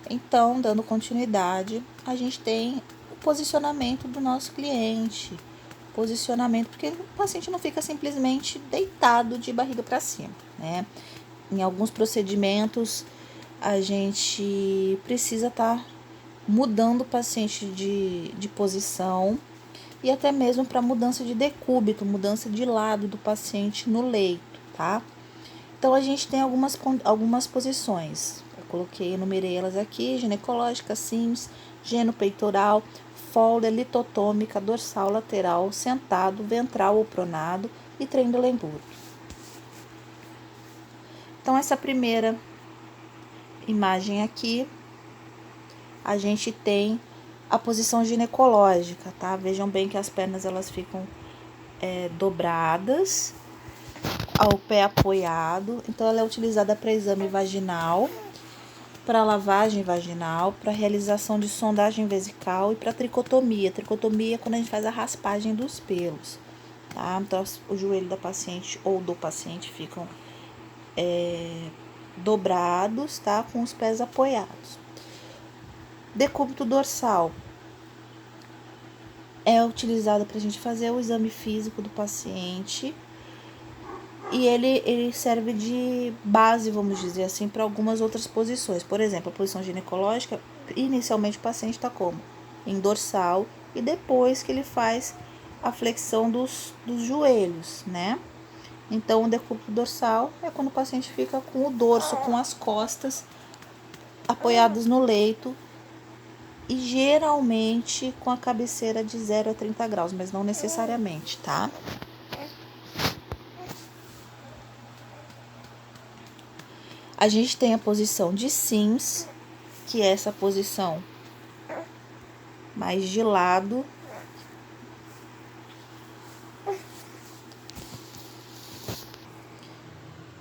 Então, dando continuidade, a gente tem o posicionamento do nosso cliente. Posicionamento, porque o paciente não fica simplesmente deitado de barriga para cima, né? Em alguns procedimentos, a gente precisa estar mudando o paciente de posição e até mesmo para mudança de decúbito, mudança de lado do paciente no leito, tá? Então, a gente tem algumas posições. Enumerei elas aqui: ginecológica, Sims, geno-peitoral, Fowler, litotômica, dorsal, lateral, sentado, ventral ou pronado e Trendelenburg. Então, essa primeira imagem aqui, a gente tem a posição ginecológica, tá? Vejam bem que as pernas elas ficam dobradas, ao pé apoiado. Então, ela é utilizada para exame vaginal, para lavagem vaginal, para realização de sondagem vesical e para tricotomia. Tricotomia é quando a gente faz a raspagem dos pelos, tá? Então, o joelho da paciente ou do paciente ficam dobrados, tá? Com os pés apoiados. Decúbito dorsal é utilizado para a gente fazer o exame físico do paciente e ele serve de base, vamos dizer assim, para algumas outras posições. Por exemplo, a posição ginecológica, inicialmente o paciente está como? Em dorsal, e depois que ele faz a flexão dos joelhos, né? Então, o decúbito dorsal é quando o paciente fica com o dorso, com as costas apoiadas no leito, e geralmente com a cabeceira de 0 a 30 graus, mas não necessariamente, tá? A gente tem a posição de Sims, que é essa posição mais de lado.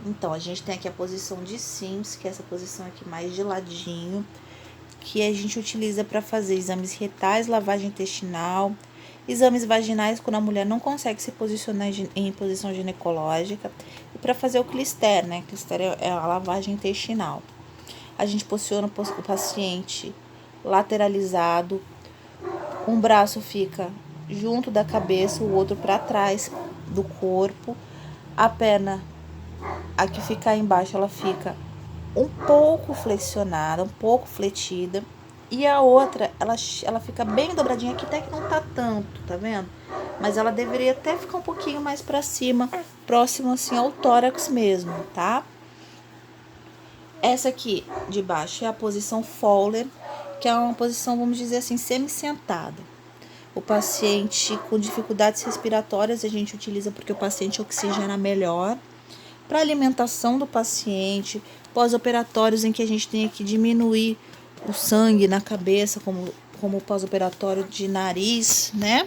Então, a gente tem aqui a posição de Sims, que é essa posição aqui mais de ladinho, que a gente utiliza para fazer exames retais, lavagem intestinal, exames vaginais quando a mulher não consegue se posicionar em posição ginecológica, e para fazer o clister, né? Clister é a lavagem intestinal. A gente posiciona o paciente lateralizado, um braço fica junto da cabeça, o outro para trás do corpo, a perna, a que fica embaixo, ela fica um pouco flexionada, um pouco fletida, e a outra, ela fica bem dobradinha aqui, até que não tá tanto, tá vendo? Mas ela deveria até ficar um pouquinho mais para cima, próximo assim ao tórax mesmo, tá? Essa aqui de baixo é a posição Fowler, que é uma posição, vamos dizer assim, semi-sentada. O paciente com dificuldades respiratórias a gente utiliza porque o paciente oxigena melhor. Para alimentação do paciente, pós-operatórios em que a gente tem que diminuir o sangue na cabeça, como o pós-operatório de nariz, né?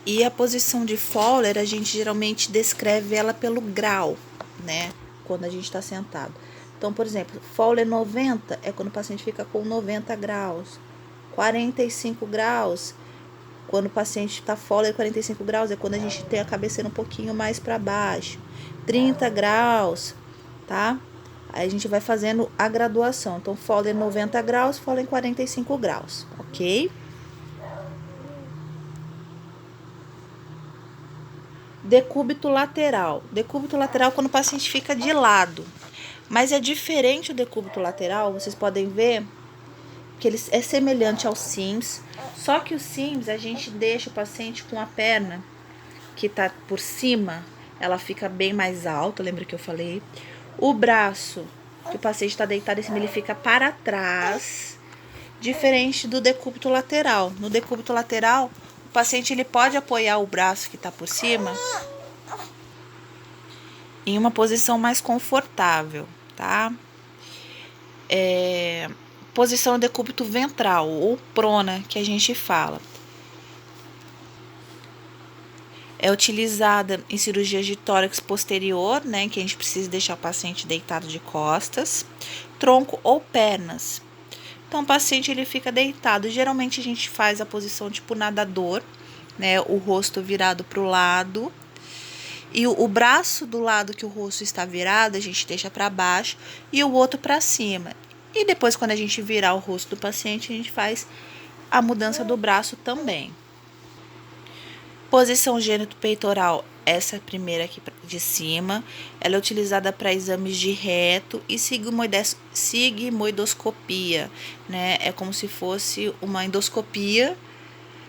E a posição de Fowler, a gente geralmente descreve ela pelo grau, né? Quando a gente está sentado. Então, por exemplo, Fowler 90 é quando o paciente fica com 90 graus. 45 graus, quando o paciente está Fowler 45 graus, é quando a gente tem a cabeceira um pouquinho mais para baixo. 30 graus, tá? Aí a gente vai fazendo a graduação. Então, Fowler 90 graus, Fowler 45 graus, ok? Decúbito lateral. Decúbito lateral quando o paciente fica de lado. Mas é diferente o decúbito lateral, vocês podem ver que ele é semelhante ao Sims, só que o Sims a gente deixa o paciente com a perna que tá por cima, ela fica bem mais alta, lembra que eu falei? O braço que o paciente está deitado em cima, ele fica para trás, diferente do decúbito lateral. No decúbito lateral, o paciente ele pode apoiar o braço que está por cima em uma posição mais confortável, tá? Posição do decúbito ventral ou prona, que a gente fala. É utilizada em cirurgias de tórax posterior, né, que a gente precisa deixar o paciente deitado de costas, tronco ou pernas. Então, o paciente ele fica deitado. Geralmente, a gente faz a posição tipo nadador, né, o rosto virado para o lado. E o braço do lado que o rosto está virado, a gente deixa para baixo e o outro para cima. E depois, quando a gente virar o rosto do paciente, a gente faz a mudança do braço também. Posição gênito-peitoral, essa primeira aqui de cima, ela é utilizada para exames de reto e sigmoidoscopia, né? É como se fosse uma endoscopia,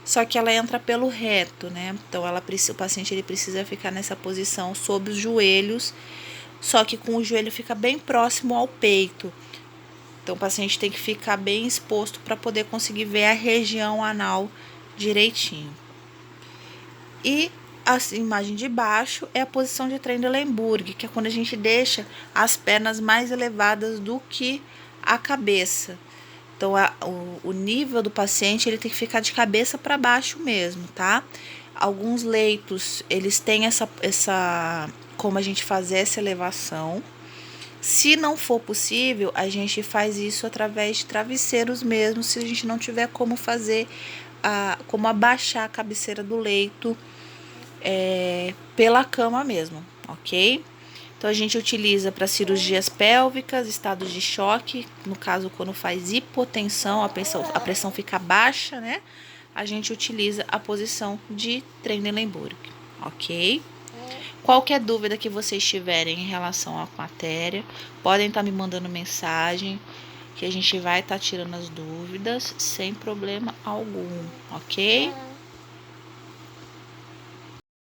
só que ela entra pelo reto, né? Então, o paciente ele precisa ficar nessa posição sob os joelhos, só que com o joelho fica bem próximo ao peito. Então, o paciente tem que ficar bem exposto para poder conseguir ver a região anal direitinho. E a imagem de baixo é a posição de Trendelenburg, que é quando a gente deixa as pernas mais elevadas do que a cabeça. Então, o nível do paciente ele tem que ficar de cabeça para baixo mesmo, tá? Alguns leitos, eles têm como a gente fazer essa elevação. Se não for possível, a gente faz isso através de travesseiros mesmo, se a gente não tiver como fazer, como abaixar a cabeceira do leito pela cama mesmo, ok? Então, a gente utiliza para cirurgias pélvicas, estados de choque, no caso, quando faz hipotensão, a pressão fica baixa, né? A gente utiliza a posição de Trendelenburg, ok? Qualquer dúvida que vocês tiverem em relação à matéria, podem estar me mandando mensagem, que a gente vai estar tirando as dúvidas sem problema algum, ok?